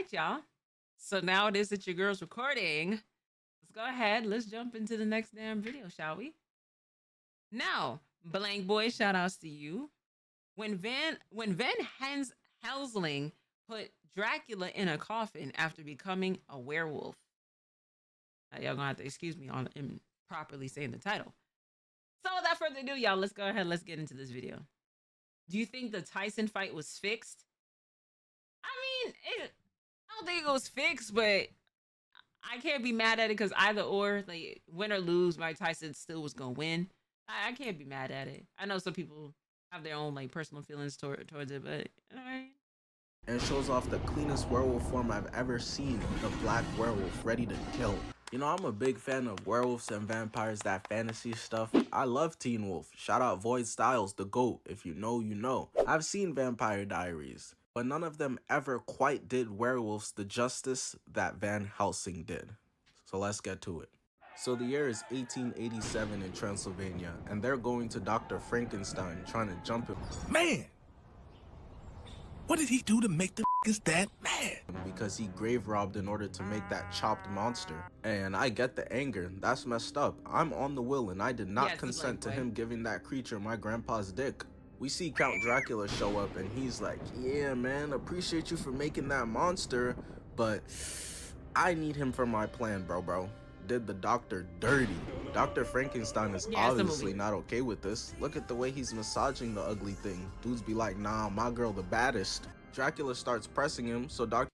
right, y'all. So now it is that your girl's recording. Let's go ahead. Let's jump into the next damn video, shall we? Now, Blank Boy, shout outs to you. When HELSING put Dracula in a coffin after becoming a werewolf. Y'all gonna have to excuse me on improperly saying the title. So without further ado, y'all, let's go ahead. Let's get into this video. Do you think the Tyson fight was fixed? I mean, I don't think it was fixed, but I can't be mad at it because either or, like, win or lose, Mike Tyson still was gonna win. I can't be mad at it. I know some people have their own like personal feelings towards it, but alright. And shows off the cleanest werewolf form I've ever seen, the black werewolf, ready to kill. You know, I'm a big fan of werewolves and vampires, that fantasy stuff. I love Teen Wolf. Shout out Void Styles, the GOAT. If you know, you know. I've seen Vampire Diaries, but none of them ever quite did werewolves the justice that Van Helsing did. So let's get to it. So the year is 1887 in Transylvania, and they're going to Dr. Frankenstein trying to jump him. Man! What did he do to make the niggas that mad? Because he grave robbed in order to make that chopped monster. And I get the anger. That's messed up. I'm on the will and I did not consent to him giving that creature my grandpa's dick. We see Count Dracula show up and he's like, yeah man, appreciate you for making that monster, but I need him for my plan, bro. Did the doctor dirty. Dr. Frankenstein is obviously not okay with this. Look at the way he's massaging the ugly thing. Dudes be like, nah, my girl the baddest. Dracula starts pressing him, so Dr.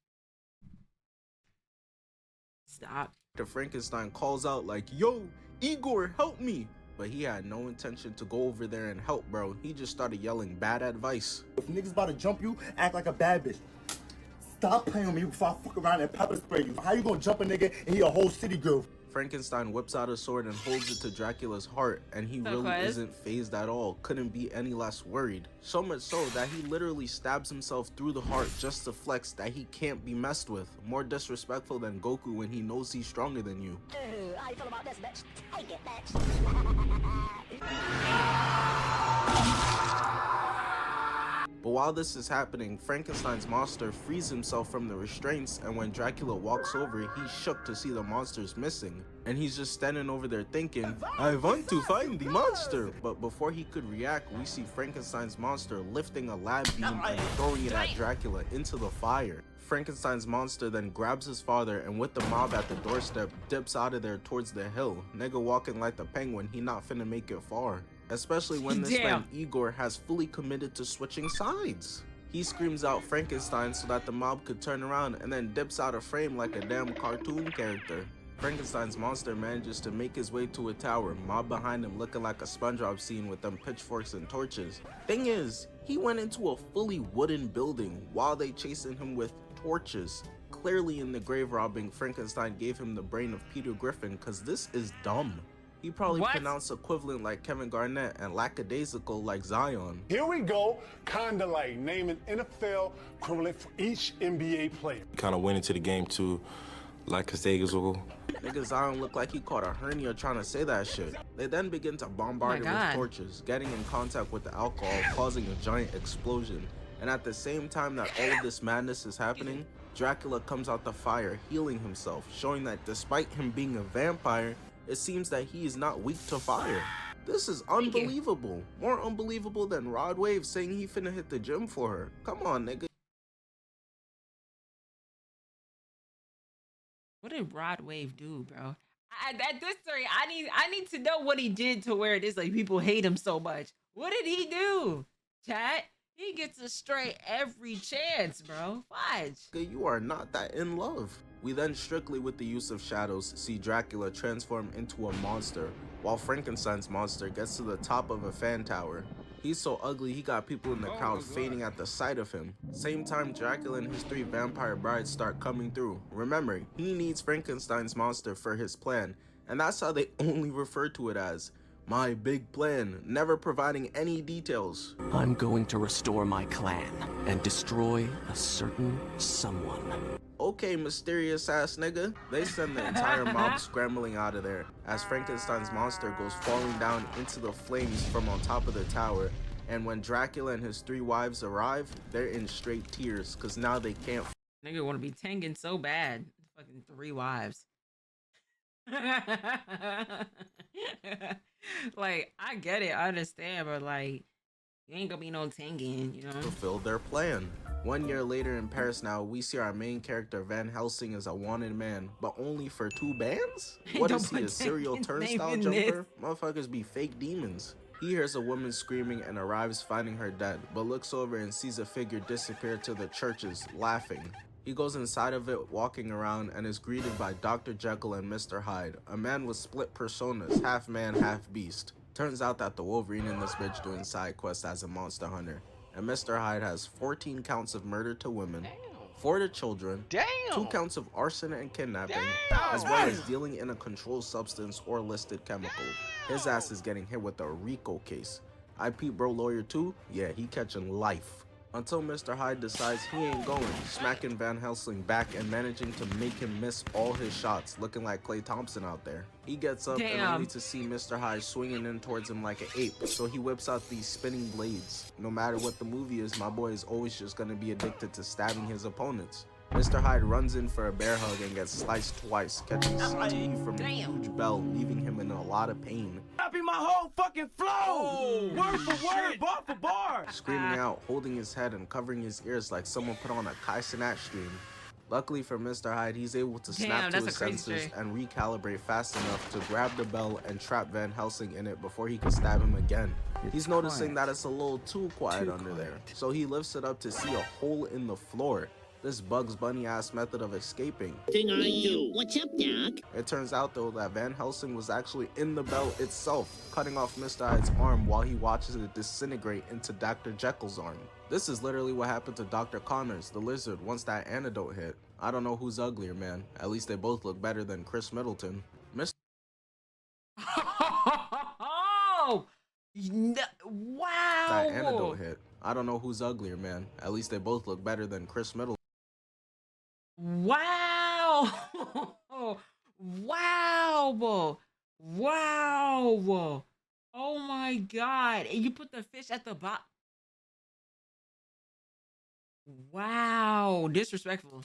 Frankenstein calls out like, yo, Igor, help me. But he had no intention to go over there and help, bro. He just started yelling bad advice. If niggas about to jump you, act like a bad bitch. Stop playing with me before I fuck around and pepper spray you. How you gonna jump a nigga and he a whole city girl? Frankenstein whips out a sword and holds it to Dracula's heart, and he really isn't fazed at all. Couldn't be any less worried. So much so that he literally stabs himself through the heart just to flex that he can't be messed with. More disrespectful than Goku when he knows he's stronger than you. How you feel about this, bitch? I get that. But while this is happening, Frankenstein's monster frees himself from the restraints, and when Dracula walks over, he's shook to see the monster's missing. And he's just standing over there thinking, I want to find the monster! But before he could react, we see Frankenstein's monster lifting a lab beam and throwing it at Dracula into the fire. Frankenstein's monster then grabs his father and with the mob at the doorstep, dips out of there towards the hill. Nigga walking like the penguin, he not finna make it far. Especially when this man Igor has fully committed to switching sides. He screams out Frankenstein so that the mob could turn around and then dips out of frame like a damn cartoon character. Frankenstein's monster manages to make his way to a tower, mob behind him looking like a SpongeBob scene with them pitchforks and torches. Thing is, he went into a fully wooden building while they chasing him with torches. Clearly in the grave robbing, Frankenstein gave him the brain of Peter Griffin, cause this is dumb. He probably pronounced equivalent like Kevin Garnett and lackadaisical like Zion. Here we go, kinda like naming NFL equivalent for each NBA player. Kind of went into the game too, lackadaisical. Nigga Zion looked like he caught a hernia trying to say that shit. They then begin to bombard him with torches, getting in contact with the alcohol, causing a giant explosion. And at the same time that all of this madness is happening, Dracula comes out the fire, healing himself, showing that despite him being a vampire, it seems that he is not weak to fire. This is unbelievable. More unbelievable than Rod Wave saying he finna hit the gym for her. Come on, nigga. What did Rod Wave do, bro? At this story, I need to know what he did to where it is like people hate him so much. What did he do? Chat? He gets a straight every chance, bro. Fudge. You are not that in love. We then, strictly with the use of shadows, see Dracula transform into a monster, while Frankenstein's monster gets to the top of a fan tower. He's so ugly he got people in the crowd fainting at the sight of him. Same time, Dracula and his 3 vampire brides start coming through. Remember, he needs Frankenstein's monster for his plan, and that's how they only refer to it as my big plan, never providing any details. I'm going to restore my clan and destroy a certain someone. Okay, mysterious ass nigga. They send the entire mob scrambling out of there as Frankenstein's monster goes falling down into the flames from on top of the tower. And when Dracula and his 3 wives arrive, they're in straight tears because now they can't Nigga want to be tanging so bad. Fucking 3 wives. Like, I get it, I understand, but like, you ain't gonna be no tanging, you know? Fulfill their plan. 1 year later in Paris now, we see our main character Van Helsing as a wanted man, but only for 2 bands? What Don't is he, put a serial his name turnstile in jumper? Motherfuckers be fake demons. He hears a woman screaming and arrives finding her dead, but looks over and sees a figure disappear to the churches, laughing. He goes inside of it, walking around, and is greeted by Dr. Jekyll and Mr. Hyde, a man with split personas, half man, half beast. Turns out that the Wolverine in this bitch doing side quests as a monster hunter, and Mr. Hyde has 14 counts of murder to women, 4 to children, 2 counts of arson and kidnapping, as well as dealing in a controlled substance or listed chemical. His ass is getting hit with a RICO case. IP bro lawyer too? Yeah, he catching life. Until Mr. Hyde decides he ain't going, smacking Van Helsing back and managing to make him miss all his shots, looking like Klay Thompson out there. He gets up and only to see Mr. Hyde swinging in towards him like an ape, so he whips out these spinning blades. No matter what the movie is, my boy is always just gonna be addicted to stabbing his opponents. Mr. Hyde runs in for a bear hug and gets sliced twice, catching CTE from a huge bell, leaving him in a lot of pain. Copy my whole fucking flow! Word for word, bar for bar! Screaming out, holding his head and covering his ears like someone put on a Kai Cenat stream. Luckily for Mr. Hyde, he's able to snap to his senses and recalibrate fast enough to grab the bell and trap Van Helsing in it before he can stab him again. He's noticing that it's a little too quiet under there, so he lifts it up to see a hole in the floor. This Bugs Bunny ass method of escaping. Thing I do. What's up, Doc? It turns out though that Van Helsing was actually in the bell itself, cutting off Mr. Hyde's arm while he watches it disintegrate into Dr. Jekyll's arm. This is literally what happened to Dr. Connors, the lizard, once that antidote hit. I don't know who's uglier, man. At least they both look better than Chris Middleton. Oh! Wow! That antidote hit. I don't know who's uglier, man. At least they both look better than Chris Middleton. Wow! Wow! Wow! Oh my god! And you put the fish at the bottom. Wow! Disrespectful.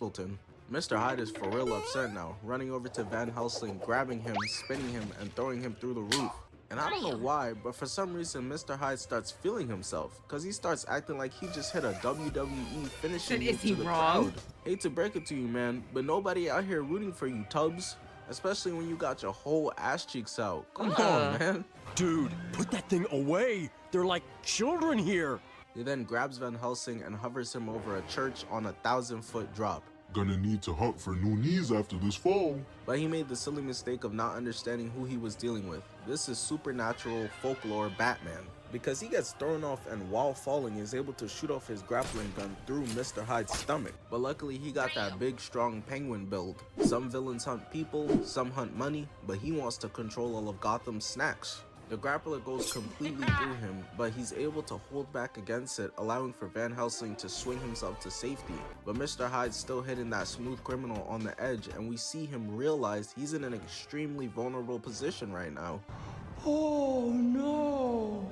Mr. Hyde is for real upset now, running over to Van Helsing, grabbing him, spinning him, and throwing him through the roof. And I don't know why, but for some reason Mr. Hyde starts feeling himself, cause he starts acting like he just hit a WWE finishing move to the crowd. Hate to break it to you, man, but nobody out here rooting for you, Tubbs. Especially when you got your whole ass cheeks out. Come on, man. Dude, put that thing away. They're like children here. He then grabs Van Helsing and hovers him over a church on a 1,000-foot drop. Gonna need to hunt for new knees after this fall. But he made the silly mistake of not understanding who he was dealing with. This is supernatural folklore Batman, because he gets thrown off and while falling is able to shoot off his grappling gun through Mr. Hyde's stomach. But luckily he got that big strong penguin build. Some villains hunt people, some hunt money, but he wants to control all of Gotham's snacks. The grappler goes completely through him, but he's able to hold back against it, allowing for Van Helsing to swing himself to safety. But Mr. Hyde's still hitting that smooth criminal on the edge, and we see him realize he's in an extremely vulnerable position right now. Oh no!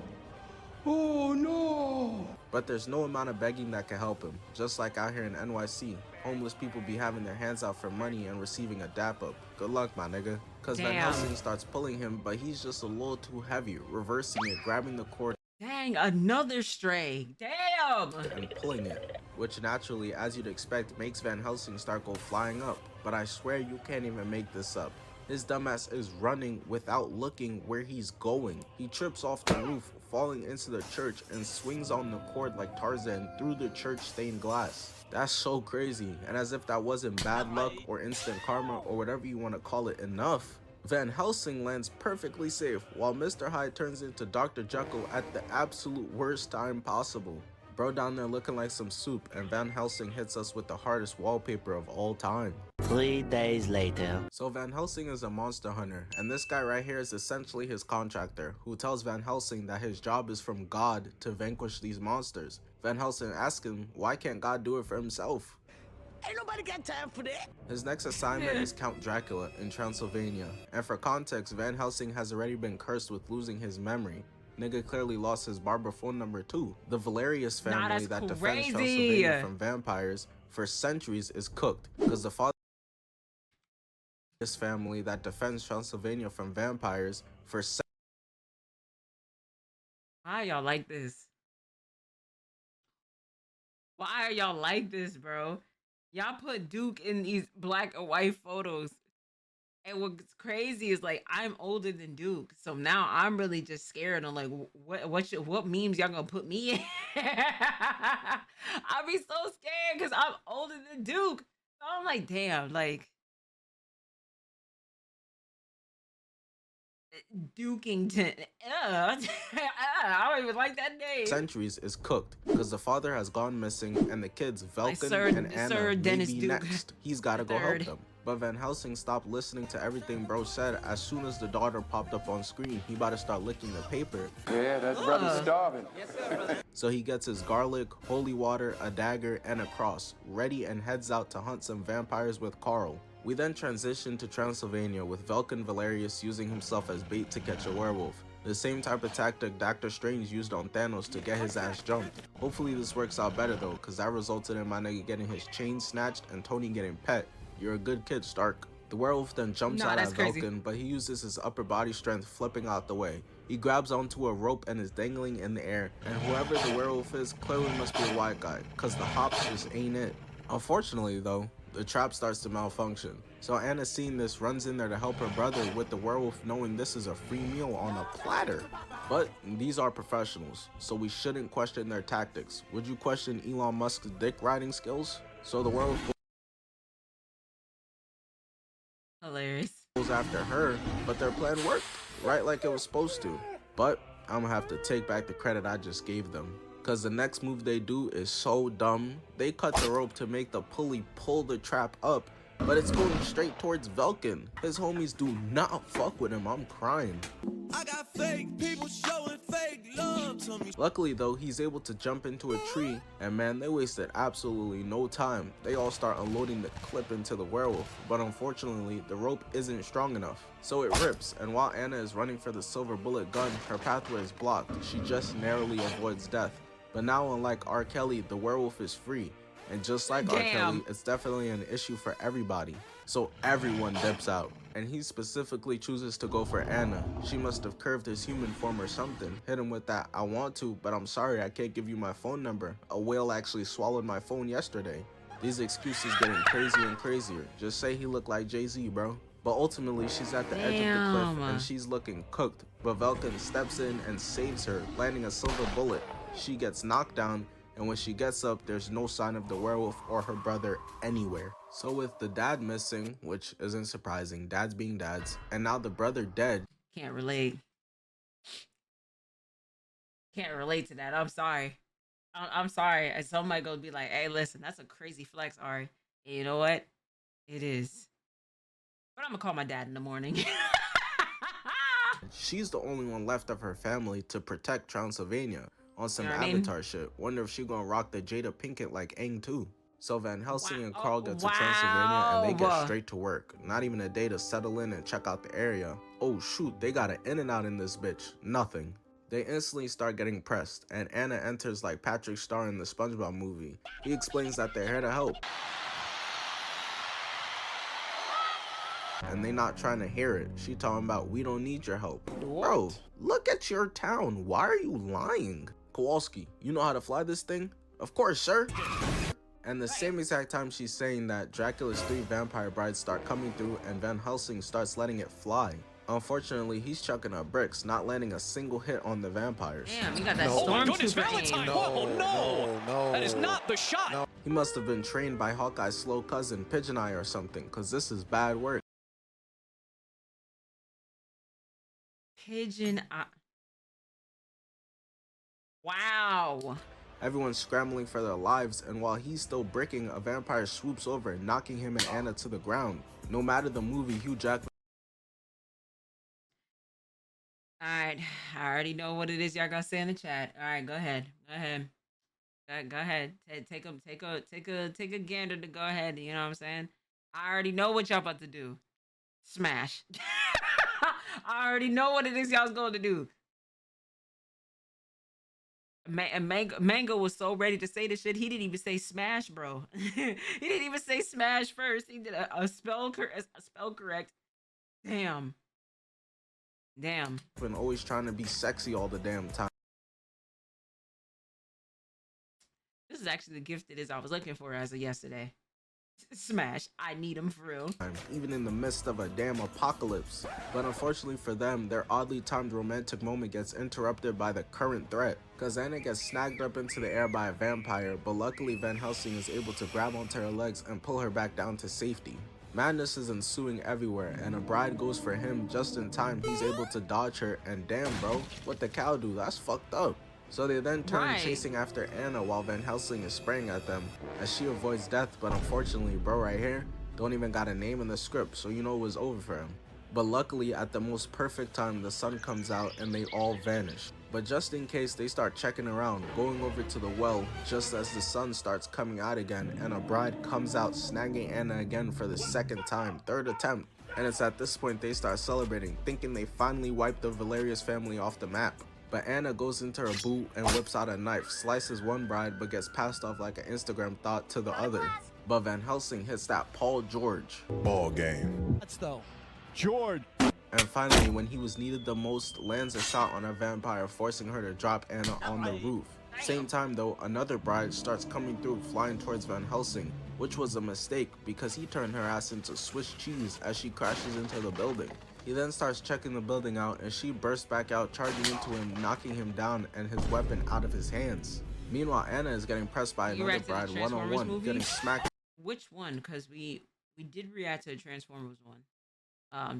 Oh no! But there's no amount of begging that can help him. Just like out here in NYC, homeless people be having their hands out for money and receiving a dap up. Good luck, my nigga. Cause Van Helsing starts pulling him, but he's just a little too heavy, reversing it, grabbing the cord. Dang, another stray. Damn! And pulling it, which naturally, as you'd expect, makes Van Helsing start go flying up. But I swear you can't even make this up. His dumbass is running without looking where he's going. He trips off the roof, falling into the church, and swings on the cord like Tarzan through the church stained glass. That's so crazy, and as if that wasn't bad luck or instant karma or whatever you want to call it enough, Van Helsing lands perfectly safe while Mr. Hyde turns into Dr. Jekyll at the absolute worst time possible. Bro down there looking like some soup, and Van Helsing hits us with the hardest wallpaper of all time. 3 days later. So Van Helsing is a monster hunter, and this guy right here is essentially his contractor, who tells Van Helsing that his job is from God to vanquish these monsters. Van Helsing asks him, why can't God do it for himself? Ain't nobody got time for that. His next assignment is Count Dracula in Transylvania, and for context, Van Helsing has already been cursed with losing his memory. Nigga clearly lost his barber phone number too. The Valerius family that defends Transylvania from vampires for centuries is cooked because the father this family that defends Transylvania from vampires for Why y'all like this? Why are y'all like this, bro? Y'all put Duke in these black and white photos. And what's crazy is like I'm older than Duke, so now I'm really just scared. I'm like, what memes y'all gonna put me in? I'll be so scared because I'm older than Duke. So I'm like, damn, like Dukington. I don't even like that name. centuries is cooked because the father has gone missing and the kids Velkin and Anna Sir may Dennis be Duke. next. He's gotta go help them. But Van Helsing stopped listening to everything bro said as soon as the daughter popped up on screen. He about to start licking the paper. Yeah, that brother's starving. So he gets his garlic, holy water, a dagger, and a cross, ready and heads out to hunt some vampires with Carl. We then transition to Transylvania with Velkin Valerius using himself as bait to catch a werewolf. The same type of tactic Doctor Strange used on Thanos to get his ass jumped. Hopefully this works out better though, cause that resulted in my nigga getting his chain snatched and Tony getting pet. You're a good kid, Stark. The werewolf then jumps out at Velkin, but he uses his upper body strength flipping out the way. He grabs onto a rope and is dangling in the air, and whoever the werewolf is clearly must be a white guy, cause the hops just ain't it. Unfortunately though, the trap starts to malfunction. So Anna, seeing this, runs in there to help her brother with the werewolf, knowing this is a free meal on a platter. But these are professionals, so we shouldn't question their tactics. Would you question Elon Musk's dick riding skills? So the werewolf Hilarious. goes after her, but their plan worked, right like it was supposed to. But I'm gonna have to take back the credit I just gave them. Cause the next move they do is so dumb. They cut the rope to make the pulley pull the trap up, but it's going straight towards Velkin. His homies do not fuck with him. I'm crying. I got fake people showing fake love to me. Luckily though, he's able to jump into a tree, and man, they wasted absolutely no time. They all start unloading the clip into the werewolf, but unfortunately the rope isn't strong enough, so it rips. And while Anna is running for the silver bullet gun, her pathway is blocked. She just narrowly avoids death. But now, unlike R. Kelly, the werewolf is free. And just like R. Kelly, it's definitely an issue for everybody. So everyone dips out. And he specifically chooses to go for Anna. She must have curved his human form or something. Hit him with that, I want to, but I'm sorry, I can't give you my phone number. A whale actually swallowed my phone yesterday. These excuses getting crazier and crazier. Just say he looked like Jay-Z, bro. But ultimately, she's at the edge of the cliff and she's looking cooked. But Velkin steps in and saves her, landing a silver bullet. She gets knocked down, and when she gets up, there's no sign of the werewolf or her brother anywhere. So with the dad missing, which isn't surprising, dads being dads, and now the brother dead. Can't relate. Can't relate to that. I'm sorry. I'm sorry. And somebody gonna be like, hey, listen, that's a crazy flex, Ari. And you know what? It is. But I'm gonna call my dad in the morning. She's the only one left of her family to protect Transylvania. On some Avatar shit. Wonder if she gonna rock the Jada Pinkett like Aang too. So Van Helsing and Carl get to Transylvania and they get straight to work. Not even a day to settle in and check out the area. Oh shoot, they got an in and out in this bitch. Nothing. They instantly start getting pressed, and Anna enters like Patrick Star in the SpongeBob movie. He explains that they're here to help. And they not trying to hear it. She talking about, we don't need your help. Bro, look at your town. Why are you lying? Kowalski, you know how to fly this thing? Of course, sir. And the same exact time she's saying that, Dracula's 3 vampire brides start coming through and Van Helsing starts letting it fly. Unfortunately, he's chucking up bricks, not landing a single hit on the vampires. Damn, you got that stormtrooper aim. No, that is not the shot. No. He must have been trained by Hawkeye's slow cousin, Pigeon Eye or something, cause this is bad work. Pigeon Eye. Wow. Everyone's scrambling for their lives, and while he's still bricking, a vampire swoops over, knocking him and Anna to the ground. No matter the movie, Hugh Jackman. Alright, I already know what it is y'all gonna say in the chat. Alright, go ahead. Go ahead. Take a gander to go ahead, you know what I'm saying? I already know what y'all about to do. Smash. I already know what it is y'all's going to do. Mango was so ready to say this shit, he didn't even say smash, bro. He didn't even say smash first. He did a spell correct. Damn. And always trying to be sexy all the damn time. This is actually the gift it is I was looking for as of yesterday. Smash. I need him for real. Even in the midst of a damn apocalypse. But unfortunately for them, their oddly timed romantic moment gets interrupted by the current threat. Cause Anna gets snagged up into the air by a vampire, but luckily Van Helsing is able to grab onto her legs and pull her back down to safety. Madness is ensuing everywhere, and a bride goes for him just in time. He's able to dodge her, and damn bro, what the cow do? That's fucked up. So they then turn chasing after Anna while Van Helsing is spraying at them as she avoids death, but unfortunately bro right here don't even got a name in the script, so you know it was over for him. But luckily at the most perfect time the sun comes out and they all vanish. But just in case, they start checking around, going over to the well just as the sun starts coming out again, and a bride comes out snagging Anna again for the second time, third attempt. And it's at this point they start celebrating, thinking they finally wiped the Valerius family off the map. But Anna goes into her boot and whips out a knife, slices one bride but gets passed off like an Instagram thought to the other. But Van Helsing hits that Paul George. Ball game. Let's go. George. And finally, when he was needed the most, lands a shot on a vampire, forcing her to drop Anna on the roof. Same time though, another bride starts coming through, flying towards Van Helsing, which was a mistake because he turned her ass into Swiss cheese as she crashes into the building. He then starts checking the building out and she bursts back out, charging into him, knocking him down and his weapon out of his hands. Meanwhile, Anna is getting pressed by another bride one-on-one, getting smacked. Which one? Because we did react to the Transformers one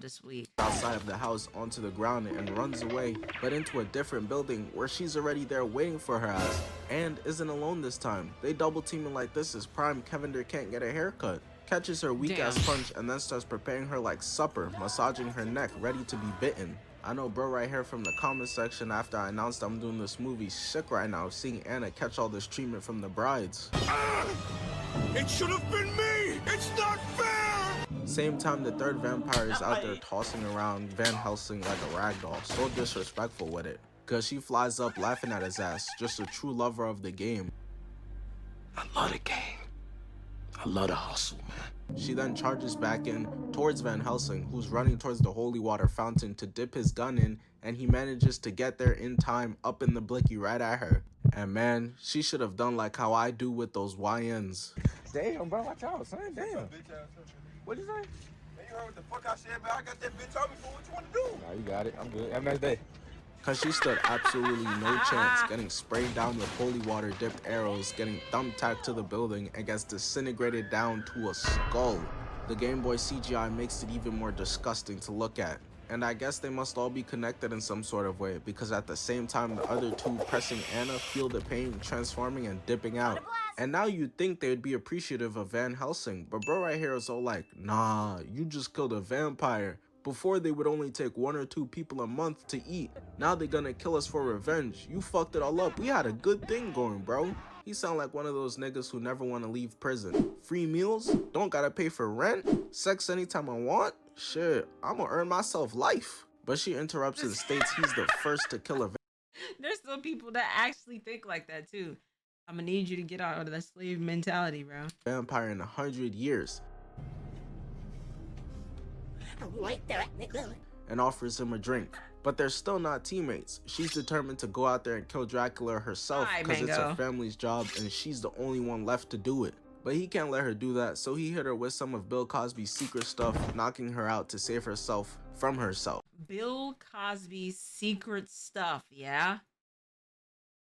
this week. Outside of the house onto the ground and runs away, but into a different building where she's already there waiting for her ass and isn't alone this time. They double teaming like this is prime Kevin can't get a haircut. Catches her weak ass punch and then starts preparing her like supper, massaging her neck ready to be bitten. I know bro right here from the comment section after I announced I'm doing this movie sick right now seeing Anna catch all this treatment from the brides. It should have been me! It's not fair! Same time the third vampire is out there tossing around Van Helsing like a ragdoll, so disrespectful with it. Cause she flies up laughing at his ass, just a true lover of the game. I love the game. I love the hustle, man. She then charges back in towards Van Helsing, who's running towards the holy water fountain to dip his gun in, and he manages to get there in time, up in the blicky right at her. And man, she should have done like how I do with those YNs. Damn, bro, watch out, son. Damn. What'd you say? Man, you heard what the fuck I said, man. I got that bitch on me for what you want to do. Nah, you got it. I'm good. Have a nice day. Cause she stood absolutely no chance, getting sprayed down with holy water dipped arrows, getting thumbtacked to the building, and gets disintegrated down to a skull. The Game Boy CGI makes it even more disgusting to look at. And I guess they must all be connected in some sort of way, because at the same time the other two pressing Anna feel the pain, transforming and dipping out. And now you'd think they'd be appreciative of Van Helsing, but bro right here is all like, nah, you just killed a vampire. Before they would only take 1 or 2 people a month to eat. Now they're gonna kill us for revenge. You fucked it all up. We had a good thing going, bro. He sound like one of those niggas who never want to leave prison. Free meals? Don't gotta pay for rent? Sex anytime I want? Shit, I'ma earn myself life. But she interrupts and states he's the first to kill a vampire. There's some people that actually think like that too. I'm gonna need you to get out of that slave mentality, bro. Vampire in 100 years. Like that, nigga. And offers him a drink. But they're still not teammates. She's determined to go out there and kill Dracula herself because it's her family's job and she's the only one left to do it. But he can't let her do that, so he hit her with some of Bill Cosby's secret stuff, knocking her out to save herself from herself. Bill Cosby's secret stuff, yeah?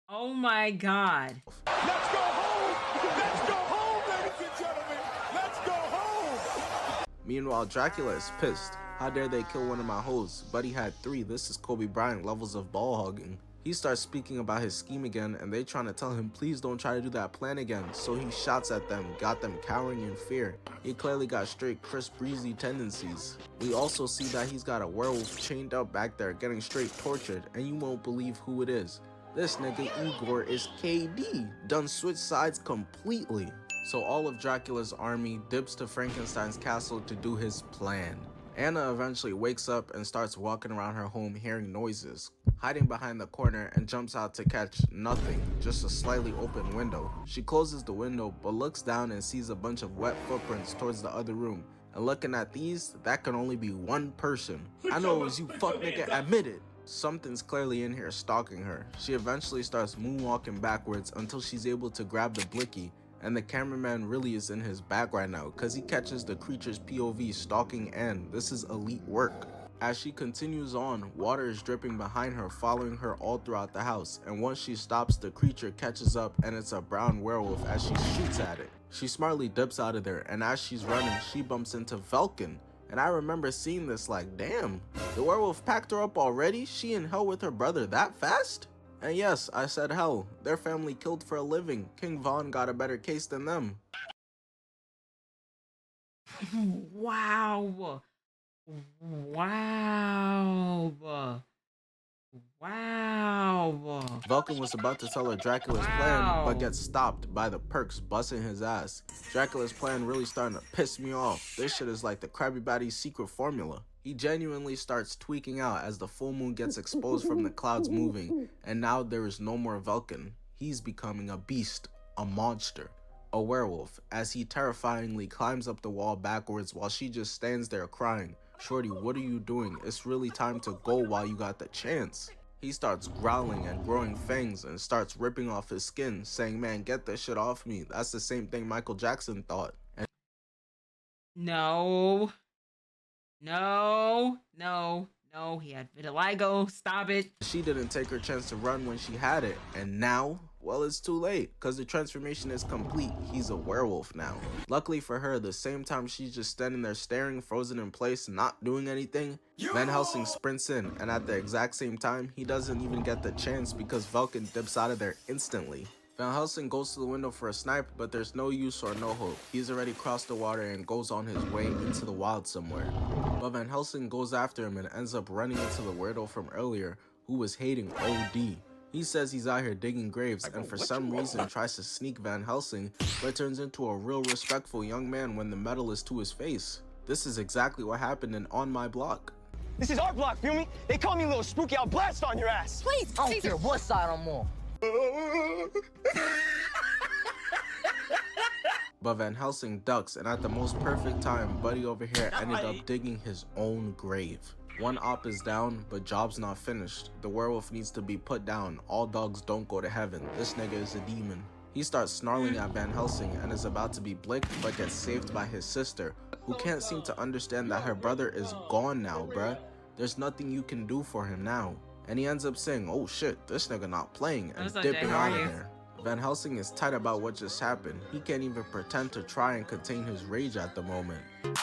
Oh my god. Let's go home! Let's go home, ladies and gentlemen! Let's go home! Meanwhile, Dracula is pissed. How dare they kill one of my hoes? Buddy had 3. This is Kobe Bryant levels of ball hugging. He starts speaking about his scheme again, and they trying to tell him please don't try to do that plan again, so he shouts at them, got them cowering in fear. He clearly got straight Chris Breezy tendencies. We also see that he's got a werewolf chained up back there getting straight tortured, and you won't believe who it is. This nigga Igor is KD, done switch sides completely. So all of Dracula's army dips to Frankenstein's castle to do his plan. Anna eventually wakes up and starts walking around her home hearing noises, hiding behind the corner, and jumps out to catch nothing, just a slightly open window. She closes the window but looks down and sees a bunch of wet footprints towards the other room. And looking at these, that can only be one person. I know it was you, fuck nigga, admit it. Something's clearly in here stalking her. She eventually starts moonwalking backwards until she's able to grab the blicky, and the cameraman really is in his bag right now because he catches the creature's POV stalking Anne. This is elite work. As she continues on, water is dripping behind her, following her all throughout the house, and once she stops, the creature catches up and it's a brown werewolf as she shoots at it. She smartly dips out of there, and as she's running, she bumps into Vulcan. And I remember seeing this like, damn, the werewolf packed her up already? She in hell with her brother that fast? And yes, I said hell. Their family killed for a living. King Von got a better case than them. Wow. Wow. Wow. Vulcan was about to tell her Dracula's plan, but gets stopped by the Perks busting his ass. Dracula's plan really starting to piss me off. This shit is like the Krabby Patty's secret formula. He genuinely starts tweaking out as the full moon gets exposed from the clouds moving, and now there is no more Vulcan. He's becoming a beast, a monster, a werewolf, as he terrifyingly climbs up the wall backwards while she just stands there crying. Shorty, what are you doing? It's really time to go while you got the chance. He starts growling and growing fangs and starts ripping off his skin, saying, man, get this shit off me. That's the same thing Michael Jackson thought. And No, he had vitiligo. Stop it. she didn't take her chance to run when she had it, and now, well, it's too late, because the transformation is complete. He's a werewolf now. Luckily for her, the same time she's just standing there staring, frozen in place, not doing anything, Van Helsing sprints in, and at the exact same time, he doesn't even get the chance because Vulcan dips out of there instantly. Van Helsing goes to the window for a snipe, but there's no use or no hope. He's already crossed the water and goes on his way into the wild somewhere. But Van Helsing goes after him and ends up running into the weirdo from earlier, who was hating OD. He says he's out here digging graves and for some reason tries to sneak Van Helsing, but turns into a real respectful young man when the metal is to his face. This is exactly what happened in On My Block. This is our block, feel me? They call me Little Spooky, I'll blast on your ass. Please, I don't care what side I'm on. But Van Helsing ducks, and at the most perfect time, Buddy over here ended up digging his own grave. One op is down, but job's not finished. The werewolf needs to be put down. All dogs don't go to heaven. This nigga is a demon. He starts snarling at Van Helsing and is about to be blicked, but gets saved by his sister, who can't seem to understand that her brother is gone now, bruh. There's nothing you can do for him now. And he ends up saying, oh shit, this nigga not playing, and dipping out of there. Van Helsing is tight about what just happened. He can't even pretend to try and contain his rage at the moment.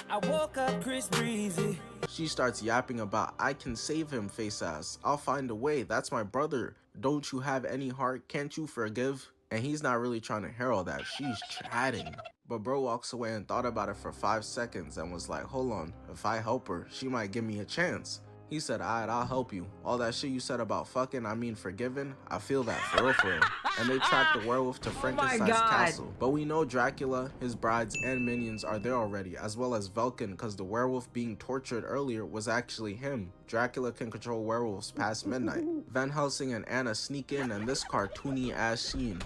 I woke up Chris Breezy. She starts yapping about, I can save him, face ass. I'll find a way. That's my brother. Don't you have any heart? Can't you forgive? And he's not really trying to hear all that. She's chatting. But bro walks away and thought about it for 5 seconds and was like, hold on, if I help her, she might give me a chance. He said, alright, I'll help you. All that shit you said about fucking, I mean forgiven, I feel that for real. And they track the werewolf to Frankenstein's castle. But we know Dracula, his brides, and minions are there already, as well as Vulcan, because the werewolf being tortured earlier was actually him. Dracula can control werewolves past midnight. Van Helsing and Anna sneak in this cartoony ass scene.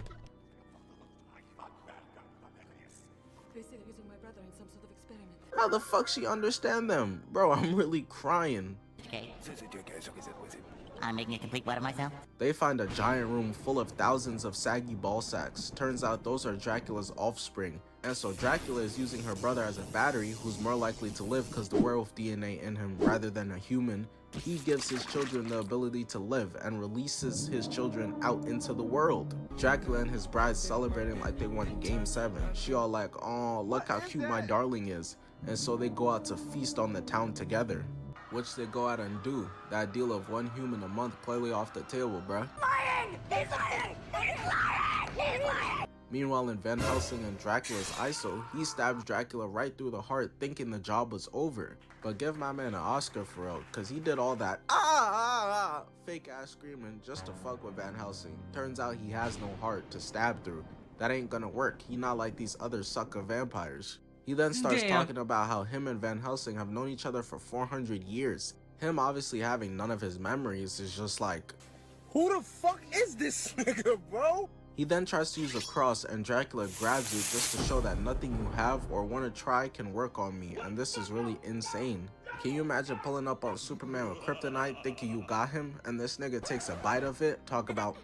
They say they're using my brother in some sort of experiment. How the fuck she understand them? Bro, I'm really crying. Okay. I'm making a complete butt of myself. They find a giant room full of thousands of saggy ball sacks. Turns out those are Dracula's offspring. And so Dracula is using her brother as a battery who's more likely to live because the werewolf DNA in him rather than a human. He gives his children the ability to live and releases his children out into the world. Dracula and his bride celebrating like they won Game 7. She all like, oh, look how cute my darling is. And so they go out to feast on the town together. Which they go out and do. That deal of 1 human a month clearly off the table, bruh. Lying! He's lying! He's lying! He's lying! Meanwhile, in Van Helsing and Dracula's ISO, he stabs Dracula right through the heart thinking the job was over. But give my man an Oscar for real, cause he did all that fake ass screaming just to fuck with Van Helsing. Turns out he has no heart to stab through. That ain't gonna work. He not like these other sucker vampires. He then starts Damn. talking about how him and Van Helsing have known each other for 400 years. Him obviously having none of his memories is just like, who the fuck is this nigga, bro? He then tries to use a cross and Dracula grabs it just to show that nothing you have or want to try can work on me, and this is really insane. Can you imagine pulling up on Superman with kryptonite thinking you got him, and this nigga takes a bite of it, talk about,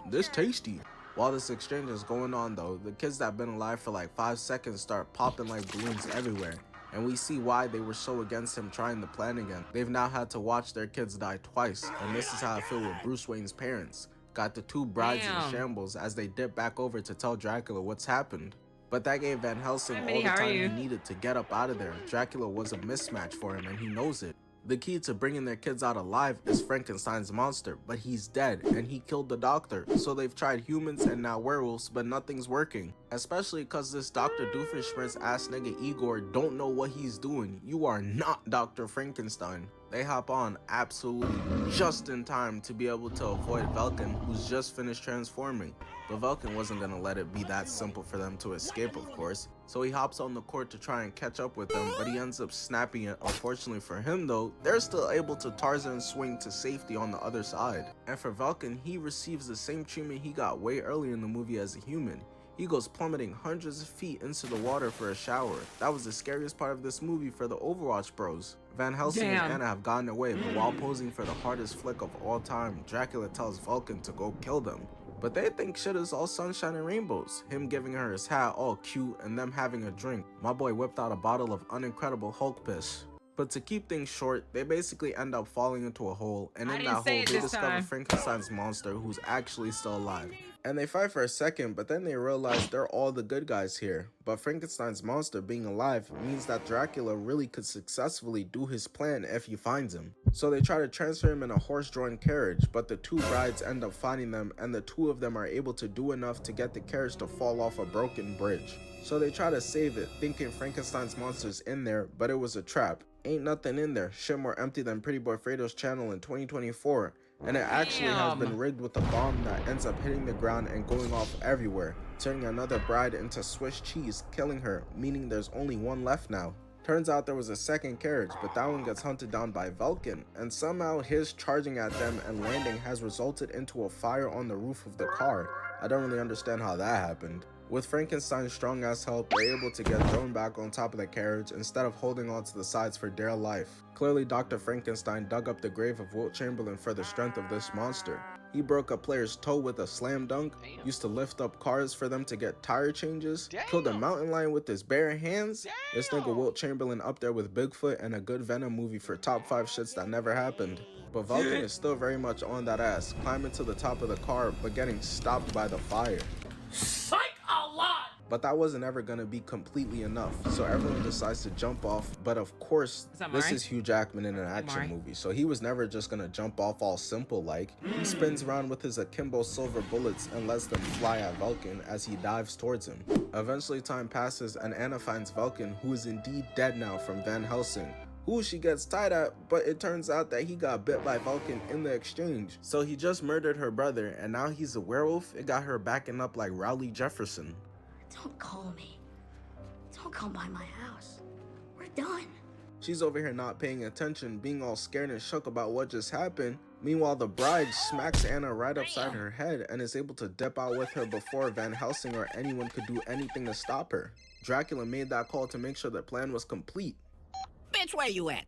this tasty. While this exchange is going on though, the kids that have been alive for like 5 seconds start popping like balloons everywhere. And we see why they were so against him trying the plan again. They've now had to watch their kids die twice, and this is how I feel with Bruce Wayne's parents. Got the two brides in shambles as they dip back over to tell Dracula what's happened. But that gave Van Helsing all the time he needed to get up out of there. Dracula was a mismatch for him and he knows it. The key to bringing their kids out alive is Frankenstein's monster, but he's dead and he killed the doctor. So they've tried humans and now werewolves, but nothing's working. Especially cause this Dr. Doofenshmirtz ass nigga Igor don't know what he's doing. You are not Dr. Frankenstein. They hop on absolutely just in time to be able to avoid Vulcan, who's just finished transforming. But Vulcan wasn't gonna let it be that simple for them to escape, of course. So he hops on the court to try and catch up with them, but he ends up snapping it. Unfortunately for him though, they're still able to Tarzan swing to safety on the other side. And for Vulcan, he receives the same treatment he got way earlier in the movie as a human. He goes plummeting hundreds of feet into the water for a shower. That was the scariest part of this movie for the Overwatch bros. Van Helsing and Anna have gotten away, but while posing for the hardest flick of all time, Dracula tells Vulcan to go kill them. But they think shit is all sunshine and rainbows. Him giving her his hat all cute and them having a drink. My boy whipped out a bottle of unincredible Hulk piss. But to keep things short, they basically end up falling into a hole, and in that hole they discover Frankenstein's monster, who's actually still alive. And they fight for a second, but then they realize they're all the good guys here. But Frankenstein's monster being alive means that Dracula really could successfully do his plan if he finds him. So they try to transfer him in a horse-drawn carriage, but the two brides end up finding them, and the two of them are able to do enough to get the carriage to fall off a broken bridge. So they try to save it, thinking Frankenstein's monster's in there, but it was a trap. Ain't nothing in there, shit more empty than Pretty Boy Fredo's channel in 2024. And it actually has been rigged with a bomb that ends up hitting the ground and going off everywhere, turning another bride into Swiss cheese, killing her, meaning there's only one left now. Turns out there was a second carriage, but that one gets hunted down by Vulcan, and somehow his charging at them and landing has resulted into a fire on the roof of the car. I don't really understand how that happened. With Frankenstein's strong ass help, they're able to get thrown back on top of the carriage instead of holding on to the sides for dear life. Clearly, Dr. Frankenstein dug up the grave of Wilt Chamberlain for the strength of this monster. He broke a player's toe with a slam dunk, used to lift up cars for them to get tire changes, killed a mountain lion with his bare hands. This nigga Wilt Chamberlain up there with Bigfoot and a good Venom movie for top 5 shits that never happened. But Vulcan is still very much on that ass, climbing to the top of the car but getting stopped by the fire. But that wasn't ever gonna be completely enough, so everyone decides to jump off. But of course, this is Hugh Jackman in an action movie, so he was never just gonna jump off all simple like. He spins around with his akimbo silver bullets and lets them fly at Vulcan as he dives towards him. Eventually time passes and Anna finds Vulcan, who is indeed dead now from Van Helsing, who she gets tied at, but it turns out that he got bit by Vulcan in the exchange. So he just murdered her brother and now he's a werewolf. It got her backing up like Rowley Jefferson. Don't call me. Don't come by my house. We're done. She's over here not paying attention, being all scared and shook about what just happened. Meanwhile, the bride smacks Anna right upside her head and is able to dip out with her before Van Helsing or anyone could do anything to stop her. Dracula made that call to make sure the plan was complete. Bitch, where you at?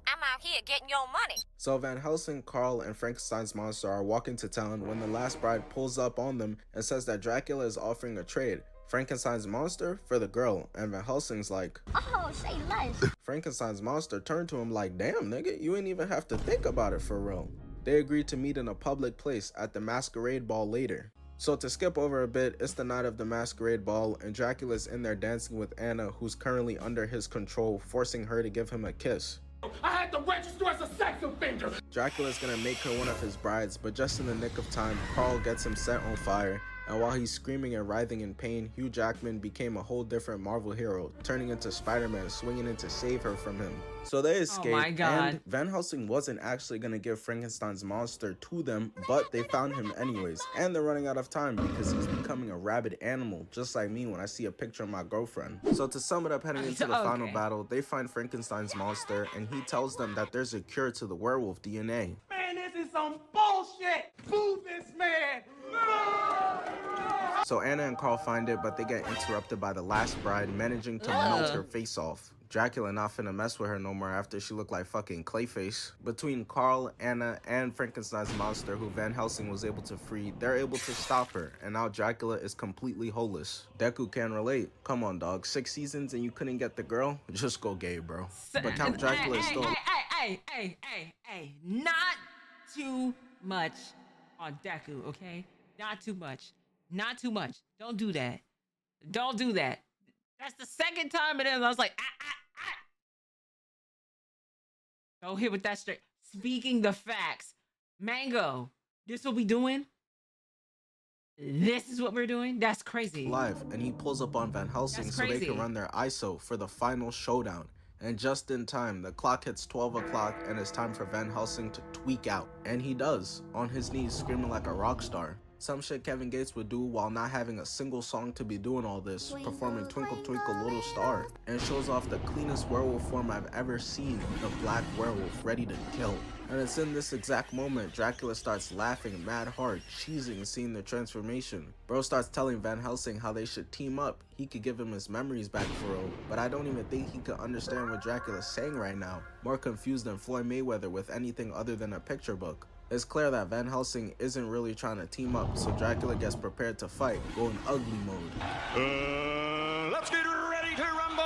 I'm out here getting your money. So Van Helsing, Carl, and Frankenstein's monster are walking to town when the last bride pulls up on them and says that Dracula is offering a trade. Frankenstein's monster for the girl, and Van Helsing's like, oh, say less. Frankenstein's monster turned to him like, damn nigga, you ain't even have to think about it for real. They agreed to meet in a public place at the masquerade ball later. So to skip over a bit, it's the night of the masquerade ball and Dracula's in there dancing with Anna, who's currently under his control, forcing her to give him a kiss. I had to register as a sex offender. Dracula's gonna make her one of his brides, but just in the nick of time, Carl gets him set on fire, And while he's screaming and writhing in pain, Hugh Jackman became a whole different Marvel hero, turning into Spider-Man, swinging in to save her from him. So they escaped, my God. and Van Helsing wasn't actually gonna give Frankenstein's monster to them, but they found him anyways. And they're running out of time because he's becoming a rabid animal, just like me when I see a picture of my girlfriend. So to sum it up, heading into the final battle, they find Frankenstein's monster, and he tells them that there's a cure to the werewolf DNA. Man, this is some bullshit. Boo this man. So Anna and Carl find it, but they get interrupted by the last bride managing to melt her face off. Dracula not finna mess with her no more after she looked like fucking Clayface. Between Carl, Anna, and Frankenstein's monster, who Van Helsing was able to free, they're able to stop her, and now Dracula is completely holeless. Deku can relate. Come on, dog. 6 seasons and you couldn't get the girl? Just go gay, bro. But Count Dracula is still... Hey, not too much on Deku, okay? Not too much. Not too much. Don't do that. Don't do that. That's the second time it is. I was like, Don't hit with that straight. Speaking the facts. Mango, this what we doing? This is what we're doing? That's crazy. Live, and he pulls up on Van Helsing so they can run their ISO for the final showdown. And just in time, the clock hits 12 o'clock and it's time for Van Helsing to tweak out. And he does, on his knees screaming like a rock star. Some shit Kevin Gates would do while not having a single song to be doing all this, performing Twinkle Twinkle Little Star, and shows off the cleanest werewolf form I've ever seen, the black werewolf ready to kill. And it's in this exact moment Dracula starts laughing mad hard, cheesing seeing the transformation. Bro starts telling Van Helsing how they should team up, he could give him his memories back for real, but I don't even think he could understand what Dracula's saying right now, more confused than Floyd Mayweather with anything other than a picture book. It's clear that Van Helsing isn't really trying to team up, so Dracula gets prepared to fight, going ugly mode. Let's get ready to rumble!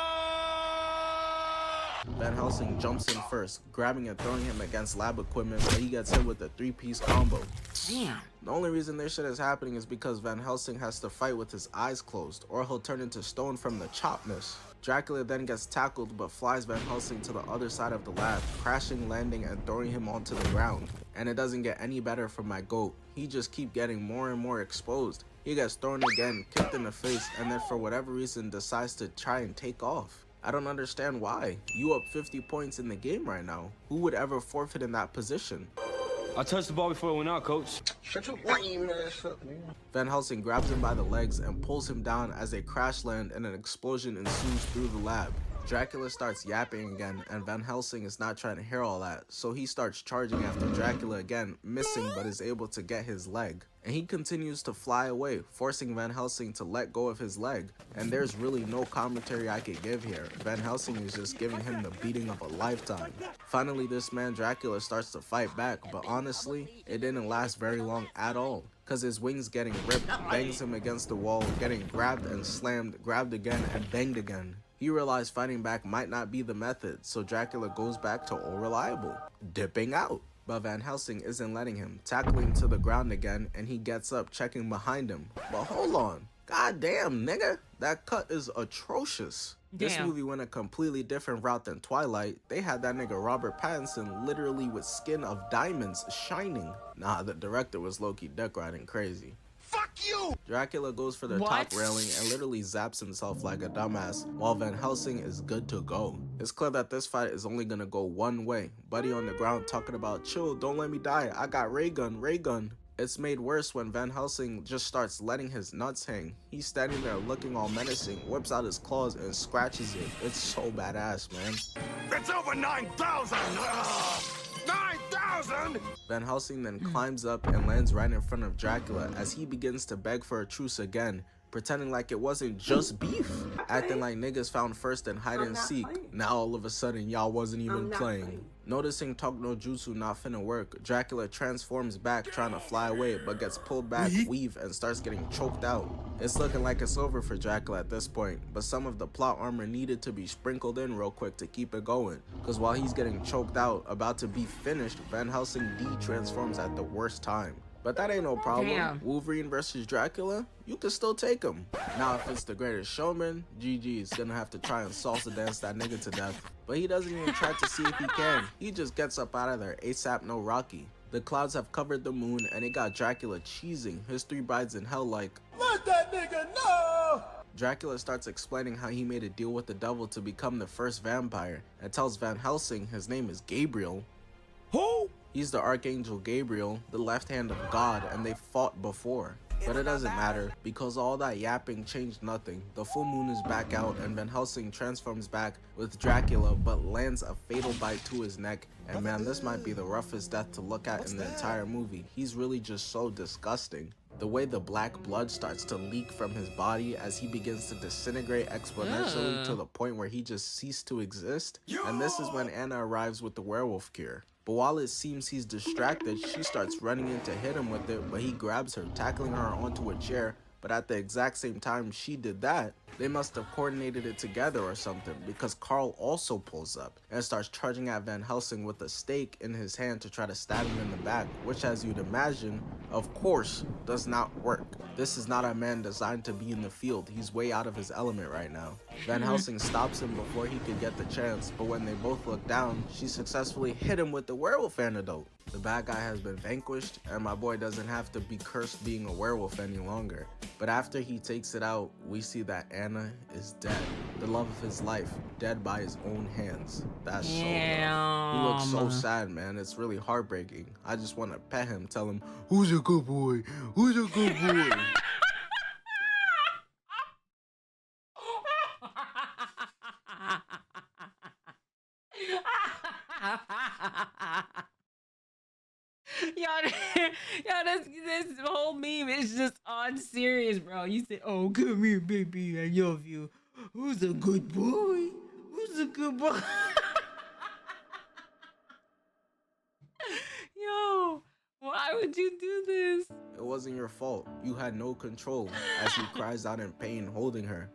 Van Helsing jumps in first, grabbing and throwing him against lab equipment, but he gets hit with a 3-piece combo. Damn. The only reason this shit is happening is because Van Helsing has to fight with his eyes closed, or he'll turn into stone from the chopness. Dracula then gets tackled but flies Van Helsing to the other side of the lab, crashing, landing, and throwing him onto the ground. And it doesn't get any better for my goat. He just keeps getting more and more exposed. He gets thrown again, kicked in the face, and then for whatever reason decides to try and take off. I don't understand why. You up 50 points in the game right now. Who would ever forfeit in that position? I touched the ball before it went out, coach. Shut your lame ass up, man. Van Helsing grabs him by the legs and pulls him down as they crash land and an explosion ensues through the lab. Dracula starts yapping again, and Van Helsing is not trying to hear all that, so he starts charging after Dracula again, missing but is able to get his leg. And he continues to fly away, forcing Van Helsing to let go of his leg. And there's really no commentary I could give here. Van Helsing is just giving him the beating of a lifetime. Finally, this man Dracula starts to fight back, but honestly, it didn't last very long at all. Cause his wings getting ripped, bangs him against the wall, getting grabbed and slammed, grabbed again and banged again. He realized fighting back might not be the method, so Dracula goes back to all reliable, dipping out. But Van Helsing isn't letting him, tackling him to the ground again, and he gets up checking behind him. But hold on, goddamn nigga, that cut is atrocious. Damn. This movie went a completely different route than Twilight. They had that nigga Robert Pattinson literally with skin of diamonds shining. Nah, the director was low-key dick riding crazy. Fuck you! Dracula goes for the top railing and literally zaps himself like a dumbass, while Van Helsing is good to go. It's clear that this fight is only gonna go one way. Buddy on the ground talking about, chill, don't let me die, I got ray gun. It's made worse when Van Helsing just starts letting his nuts hang. He's standing there looking all menacing, whips out his claws and scratches it. It's so badass, man. It's over 9,000! 9,000! Van Helsing then climbs up and lands right in front of Dracula as he begins to beg for a truce again, pretending like it wasn't just beef, acting like niggas found first and hide and seek. Now all of a sudden y'all wasn't even playing. Noticing Talk no Jutsu not finna work, Dracula transforms back trying to fly away but gets pulled back, weave, and starts getting choked out. It's looking like it's over for Dracula at this point, but some of the plot armor needed to be sprinkled in real quick to keep it going, cause while he's getting choked out, about to be finished, Van Helsing de-transforms at the worst time. But that ain't no problem. Damn. Wolverine versus Dracula, you can still take him. Now if it's the greatest showman, GG's gonna have to try and salsa dance that nigga to death. But he doesn't even try to see if he can. He just gets up out of there ASAP no Rocky. The clouds have covered the moon and it got Dracula cheesing his 3 brides in hell like, nigga, no! Dracula starts explaining how he made a deal with the devil to become the first vampire and tells Van Helsing his name is Gabriel. Who? He's the Archangel Gabriel, the left hand of God, and they fought before. But it doesn't matter, because all that yapping changed nothing. The full moon is back out and Van Helsing transforms back with Dracula but lands a fatal bite to his neck. And man, this might be the roughest death to look at in the entire movie. He's really just so disgusting. The way the black blood starts to leak from his body as he begins to disintegrate exponentially to the point where he just ceased to exist. And this is when Anna arrives with the werewolf cure. But while it seems he's distracted, she starts running in to hit him with it, but he grabs her, tackling her onto a chair. But at the exact same time she did that, they must have coordinated it together or something, because Carl also pulls up and starts charging at Van Helsing with a stake in his hand to try to stab him in the back, which, as you'd imagine, of course, does not work. This is not a man designed to be in the field. He's way out of his element right now. Van Helsing stops him before he could get the chance, but when they both look down, she successfully hit him with the werewolf antidote. The bad guy has been vanquished, and my boy doesn't have to be cursed being a werewolf any longer. But after he takes it out, we see that Anna is dead. The love of his life, dead by his own hands. That's so rough. He looks so sad, man. It's really heartbreaking. I just want to pet him, tell him, "Who's a good boy? Who's a good boy?" This whole meme is just on serious, bro. You say, "Oh, come here, baby, I love you. Who's a good boy? Who's a good boy?" Yo, why would you do this? It wasn't your fault. You had no control, as he cries out in pain, holding her.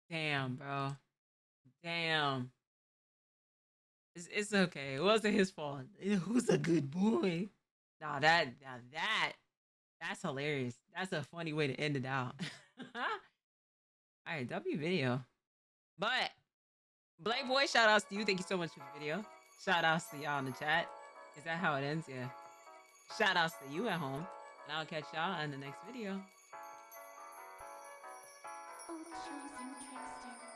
Damn, bro. Damn. It's okay. It wasn't his fault. Who's a good boy? That's hilarious. That's a funny way to end it out. All right, W video. But Blake Boy, shout outs to you. Thank you so much for the video. Shout outs to y'all in the chat. Is that how it ends? Yeah. Shout outs to you at home. And I'll catch y'all in the next video. Oh, chosen trickster.